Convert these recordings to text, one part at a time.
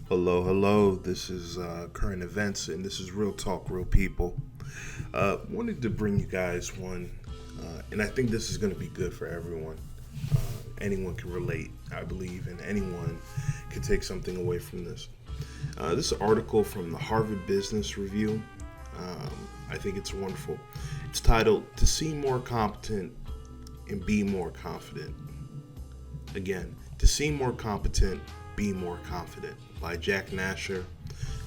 Hello, hello. This is current events, and this is Real Talk, Real People. Wanted to bring you guys one, and I think this is going to be good for everyone. Anyone can relate, I believe, and anyone can take something away from this. This article from the Harvard Business Review. I think it's wonderful. It's titled "To Seem More Competent and Be More Confident." Again, to seem more competent, be more confident by Jack Nasher.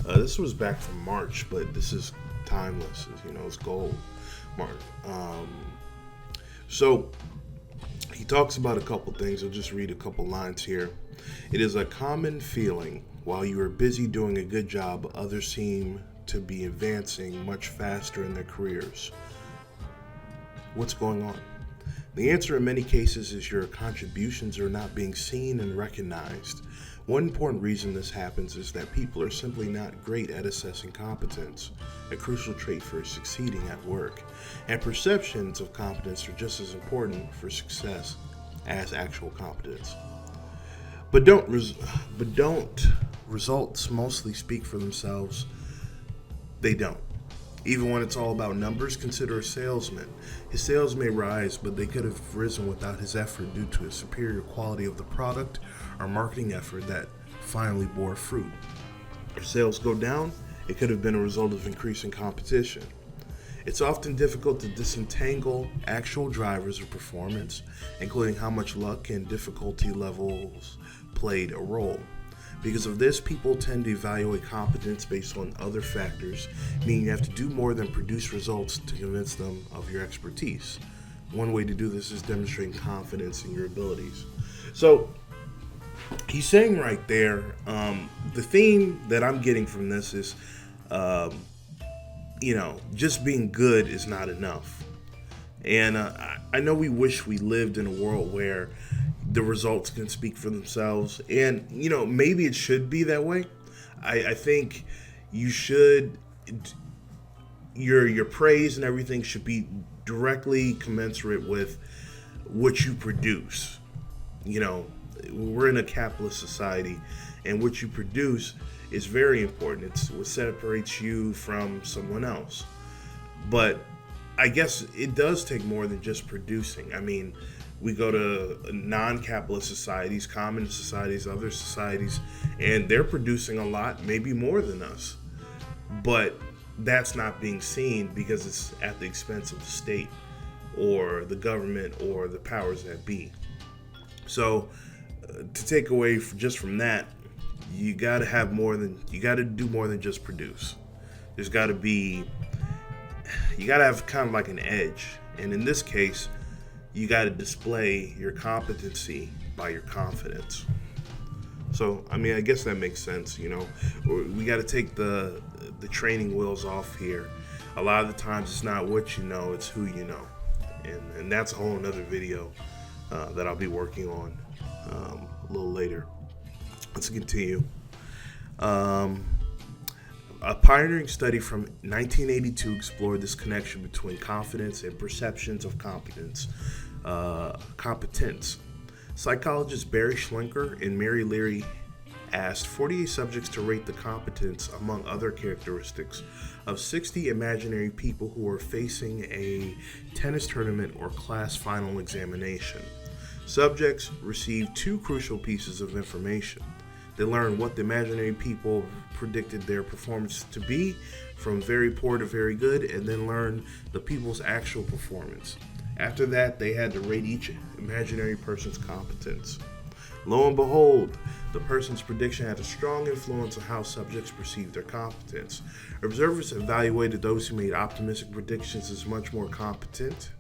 This was back from March, but this is timeless. It's gold. Mark. So he talks about a couple things. I'll just read a couple lines here. It is a common feeling while you are busy doing a good job, others seem to be advancing much faster in their careers. What's going on? The answer in many cases is your contributions are not being seen and recognized. One important reason this happens is that people are simply not great at assessing competence, a crucial trait for succeeding at work. And perceptions of competence are just as important for success as actual competence. But don't results mostly speak for themselves? They don't. Even when it's all about numbers, consider a salesman. His sales may rise, but they could have risen without his effort due to a superior quality of the product or marketing effort that finally bore fruit. If sales go down, it could have been a result of increasing competition. It's often difficult to disentangle actual drivers of performance, including how much luck and difficulty levels played a role. Because of this, people tend to evaluate competence based on other factors, meaning you have to do more than produce results to convince them of your expertise. One way to do this is demonstrating confidence in your abilities. So, he's saying right there, the theme that I'm getting from this is, just being good is not enough. And I know we wish we lived in a world where the results can speak for themselves. And, maybe it should be that way. I think you should, your praise and everything should be directly commensurate with what you produce. We're in a capitalist society, and what you produce is very important. It's what separates you from someone else. But I guess it does take more than just producing. We go to non-capitalist societies, communist societies, other societies, and they're producing a lot, maybe more than us. But that's not being seen because it's at the expense of the state or the government or the powers that be. So to take away just from that, you got to do more than just produce. You got to have kind of like an edge. And in this case, you got to display your competency by your confidence. So, I guess that makes sense. We got to take the training wheels off here. A lot of the times it's not what you know, it's who you know. And that's a whole another video that I'll be working on a little later. Let's continue. A pioneering study from 1982 explored this connection between confidence and perceptions of competence. Psychologists Barry Schlenker and Mary Leary asked 48 subjects to rate the competence, among other characteristics, of 60 imaginary people who were facing a tennis tournament or class final examination. Subjects received two crucial pieces of information. They learned what the imaginary people predicted their performance to be, from very poor to very good, and then learned the people's actual performance. After that, they had to rate each imaginary person's competence. Lo and behold, the person's prediction had a strong influence on how subjects perceived their competence. Observers evaluated those who made optimistic predictions as much more competent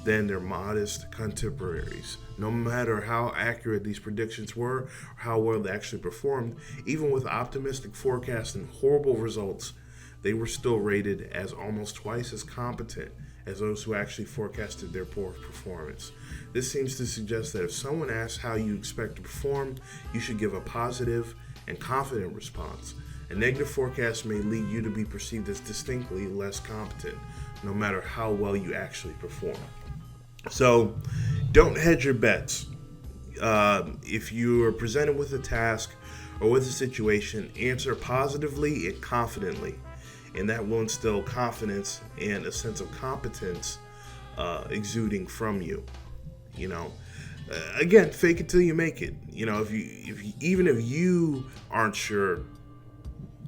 than their modest contemporaries. No matter how accurate these predictions were or how well they actually performed, even with optimistic forecasts and horrible results, they were still rated as almost twice as competent as those who actually forecasted their poor performance. This seems to suggest that if someone asks how you expect to perform, you should give a positive and confident response. A negative forecast may lead you to be perceived as distinctly less competent, no matter how well you actually perform. So, don't hedge your bets. If you are presented with a task or with a situation, answer positively and confidently. And that will instill confidence and a sense of competence exuding from you. You know, again, fake it till you make it. You know, even if you aren't sure,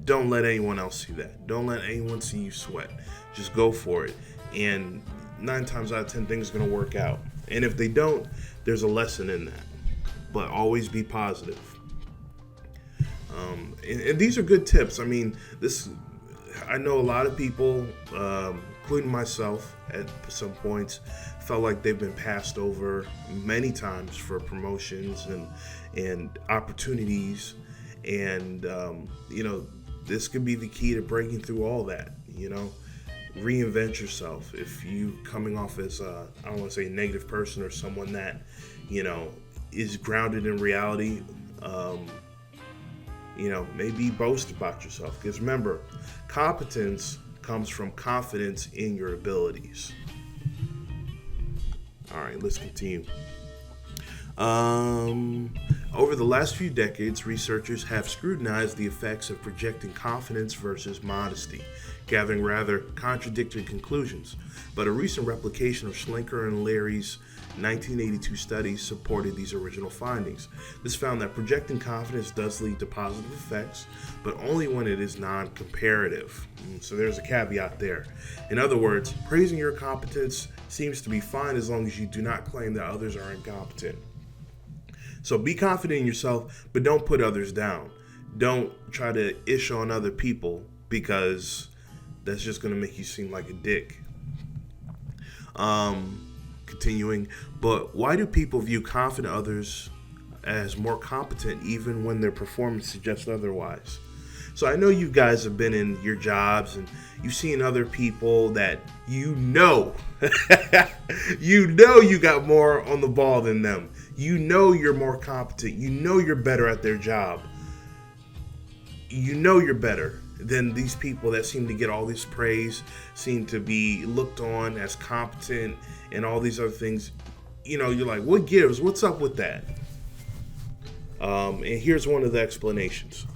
don't let anyone else see that. Don't let anyone see you sweat. Just go for it. And 9 times out of 10, things are going to work out. And if they don't, there's a lesson in that. But always be positive. And these are good tips. I mean, I know a lot of people, including myself at some points, felt like they've been passed over many times for promotions and opportunities. And, this could be the key to breaking through all that. Reinvent yourself. If you coming off as I don't want to say a negative person or someone that is grounded in reality, maybe boast about yourself, because remember, competence comes from confidence in your abilities. All right, let's continue. Over the last few decades, researchers have scrutinized the effects of projecting confidence versus modesty, gathering rather contradictory conclusions. But a recent replication of Schlenker and Larry's 1982 studies supported these original findings. This found that projecting confidence does lead to positive effects, but only when it is non-comparative. So there's a caveat there. In other words, praising your competence seems to be fine as long as you do not claim that others are incompetent. So be confident in yourself, but don't put others down. Don't try to ish on other people, because that's just going to make you seem like a dick. Continuing, but why do people view confident others as more competent even when their performance suggests otherwise? So I know you guys have been in your jobs and you've seen other people that you got more on the ball than them. You're more competent. You're better at their job. You're better than these people that seem to get all this praise, seem to be looked on as competent and all these other things. You're like, what gives? What's up with that? And here's one of the explanations.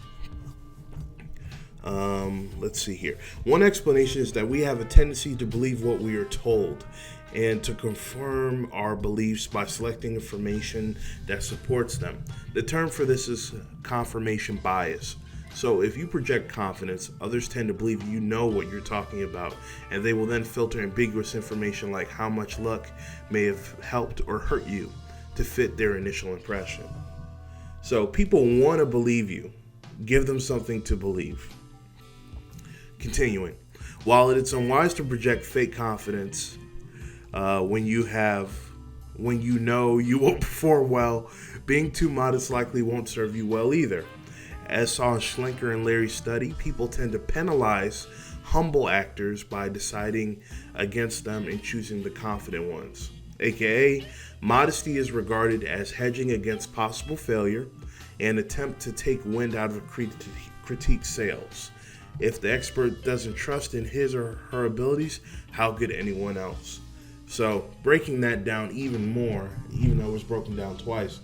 Let's see here. One explanation is that we have a tendency to believe what we are told and to confirm our beliefs by selecting information that supports them. The term for this is confirmation bias. So if you project confidence, others tend to believe you know what you're talking about, and they will then filter ambiguous information like how much luck may have helped or hurt you to fit their initial impression. So people want to believe you. Give them something to believe. Continuing, while it's unwise to project fake confidence when you know you won't perform well, being too modest likely won't serve you well either. As saw in Schlenker and Larry's study, people tend to penalize humble actors by deciding against them and choosing the confident ones. AKA, modesty is regarded as hedging against possible failure and attempt to take wind out of a critique's sails. If the expert doesn't trust in his or her abilities, how could anyone else? So breaking that down even more, even though it was broken down twice,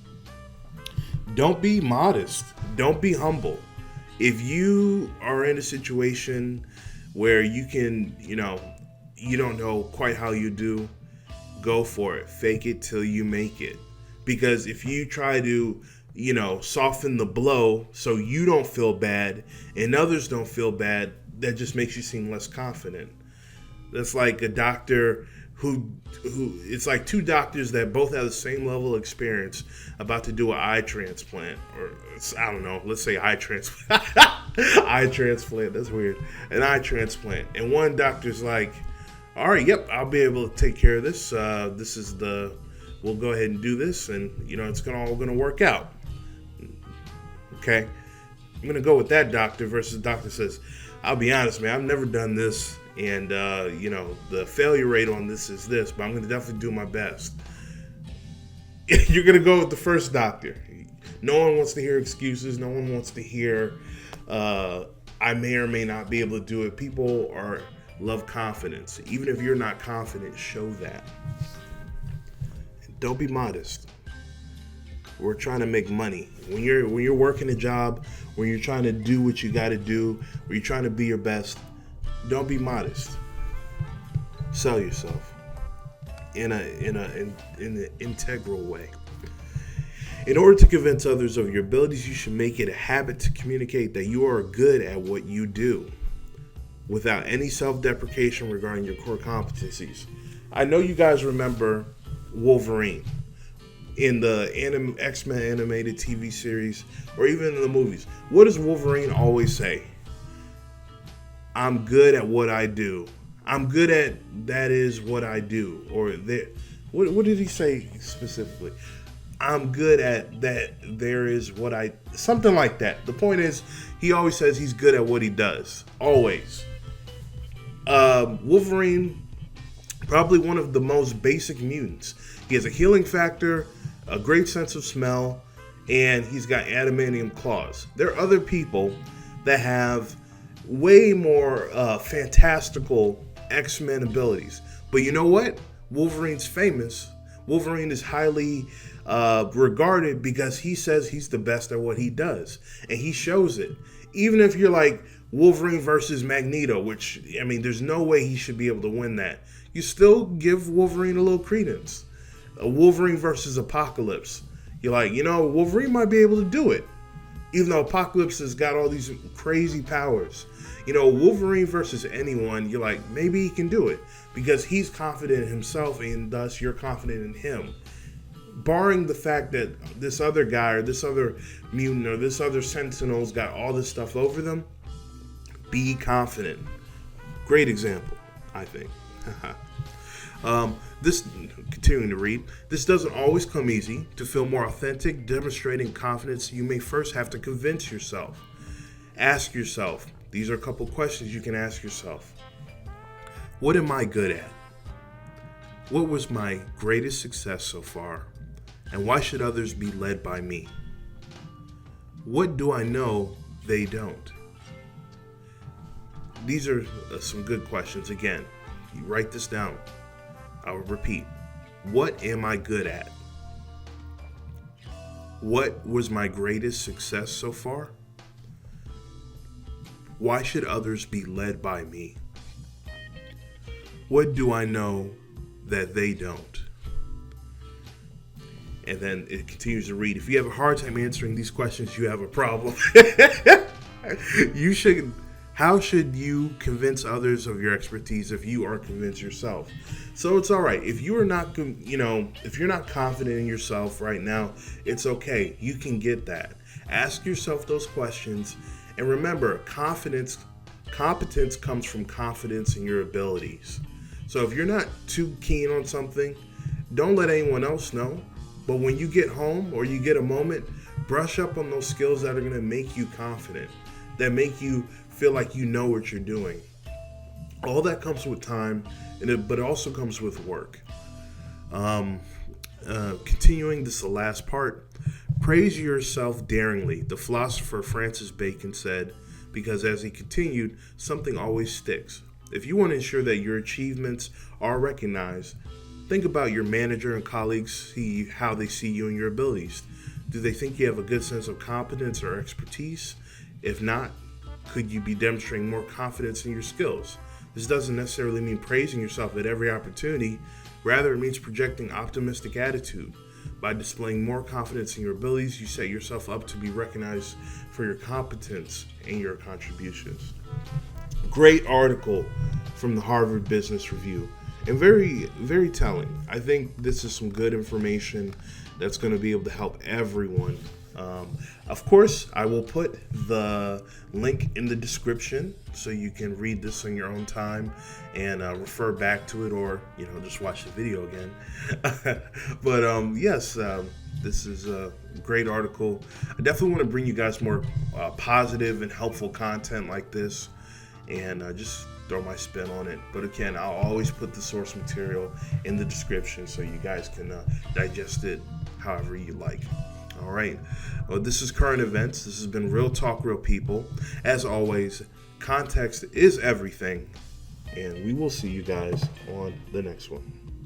don't be modest. Don't be humble. If you are in a situation where you can, you don't know quite how you do, go for it. Fake it till you make it. Because if you try to, soften the blow so you don't feel bad and others don't feel bad, that just makes you seem less confident. That's like a doctor who it's like two doctors that both have the same level of experience about to do an eye transplant, or I don't know, let's say eye transplant. Eye transplant, that's weird. An eye transplant. And one doctor's like, all right, yep, I'll be able to take care of this. We'll go ahead and do this, and it's all gonna work out. Okay, I'm gonna go with that doctor versus the doctor says, I'll be honest, man, I've never done this, and the failure rate on this is this, but I'm gonna definitely do my best. You're gonna go with the first doctor. No one wants to hear excuses. No one wants to hear I may or may not be able to do it. People love confidence. Even if you're not confident, show that. Don't be modest. we're trying to make money. When you're working a job, when you're trying to do what you got to do, when you're trying to be your best, don't be modest. Sell yourself in an integral way. In order to convince others of your abilities, you should make it a habit to communicate that you are good at what you do without any self-deprecation regarding your core competencies. I know you guys remember Wolverine in the X-Men animated TV series or even in the movies. What does Wolverine always say? I'm good at what I do. I'm good at that is what I do. Or that. What did he say specifically? I'm good at that. There is what I. Something like that. The point is, he always says he's good at what he does. Always. Wolverine, probably one of the most basic mutants. He has a healing factor, a great sense of smell, and he's got adamantium claws. There are other people that have way more fantastical X-Men abilities. But you know what? Wolverine's famous. Wolverine is highly regarded because he says he's the best at what he does. And he shows it. Even if you're like Wolverine versus Magneto, which, I mean, there's no way he should be able to win that. You still give Wolverine a little credence. Wolverine versus Apocalypse. You're like, Wolverine might be able to do it. Even though Apocalypse has got all these crazy powers. Wolverine versus anyone, you're like, maybe he can do it. Because he's confident in himself and thus you're confident in him. Barring the fact that this other guy or this other mutant or this other Sentinel's got all this stuff over them, be confident. Great example, I think. This, continuing to read, this doesn't always come easy. To feel more authentic, demonstrating confidence, you may first have to convince yourself. Ask yourself, these are a couple questions you can ask yourself. What am I good at? What was my greatest success so far? And why should others be led by me? What do I know they don't? These are some good questions. Again, you write this down. I'll repeat. What am I good at? What was my greatest success so far? Why should others be led by me? What do I know that they don't? And then it continues to read. If you have a hard time answering these questions, you have a problem. How should you convince others of your expertise if you aren't convinced yourself? So it's all right. If you are not, if you're not confident in yourself right now, it's okay. You can get that. Ask yourself those questions. And remember, competence comes from confidence in your abilities. So if you're not too keen on something, don't let anyone else know. But when you get home or you get a moment, brush up on those skills that are going to make you confident, that make you feel like you know what you're doing. All that comes with time, but it also comes with work. Continuing, this is the last part. Praise yourself daringly. The philosopher Francis Bacon said, because as he continued, something always sticks. If you want to ensure that your achievements are recognized, think about your manager and colleagues, see how they see you and your abilities. Do they think you have a good sense of competence or expertise? If not, could you be demonstrating more confidence in your skills? This doesn't necessarily mean praising yourself at every opportunity. Rather, it means projecting optimistic attitude. By displaying more confidence in your abilities, you set yourself up to be recognized for your competence and your contributions. Great article from the Harvard Business Review, and very, very telling. I think this is some good information that's going to be able to help everyone. Of course, I will put the link in the description so you can read this on your own time and refer back to it, or just watch the video again. But yes, this is a great article. I definitely want to bring you guys more positive and helpful content like this, and just throw my spin on it. But again, I'll always put the source material in the description so you guys can digest it however you like. All right. Well, this is Current Events. This has been Real Talk, Real People. As always, context is everything. And we will see you guys on the next one.